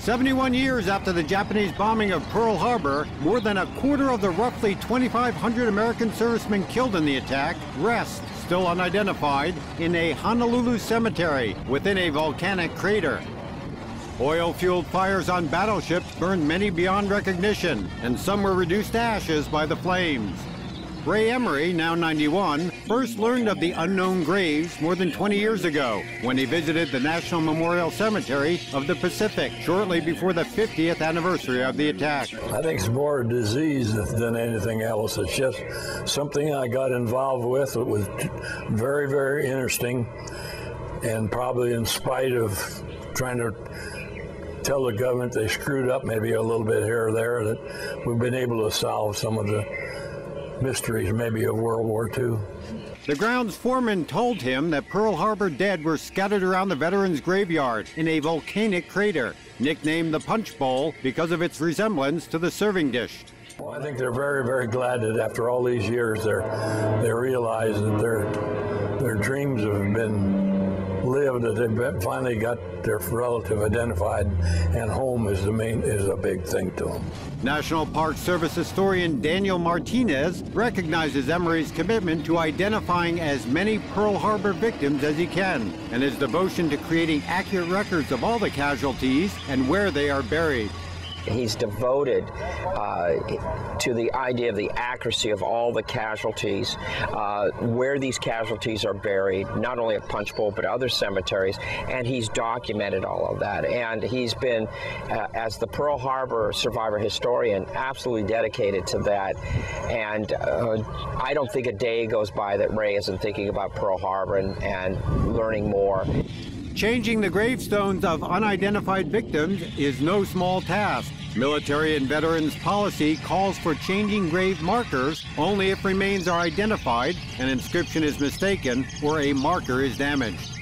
71 years after the Japanese bombing of Pearl Harbor, more than a quarter of the roughly 2,500 American servicemen killed in the attack rest, still unidentified, in a Honolulu cemetery within a volcanic crater. Oil-fueled fires on battleships burned many beyond recognition, and some were reduced to ashes by the flames. Ray Emory, now 91, first learned of the unknown graves more than 20 years ago when he visited the National Memorial Cemetery of the Pacific shortly before the 50th anniversary of the attack. I think it's more a disease than anything else. It's just something I got involved with. It was very, very interesting, and probably in spite of trying to tell the government they screwed up maybe a little bit here or there, that we've been able to solve some of the mysteries maybe of World War II. The grounds foreman told him that Pearl Harbor dead were scattered around the veterans' graveyard in a volcanic crater, nicknamed the Punch Bowl because of its resemblance to the serving dish. Well, I think they're very, very glad that after all these years they realize that their dreams have been lived, that they've finally got their relative identified, and home is a big thing to them. National Park Service historian Daniel Martinez recognizes Emory's commitment to identifying as many Pearl Harbor victims as he can, and his devotion to creating accurate records of all the casualties and where they are buried. He's devoted to the idea of the accuracy of all the casualties, where these casualties are buried, not only at Punch Bowl but other cemeteries, and he's documented all of that. And he's been, as the Pearl Harbor survivor historian, absolutely dedicated to that. And I don't think a day goes by that Ray isn't thinking about Pearl Harbor and learning more. Changing the gravestones of unidentified victims is no small task. Military and veterans policy calls for changing grave markers only if remains are identified, an inscription is mistaken, or a marker is damaged.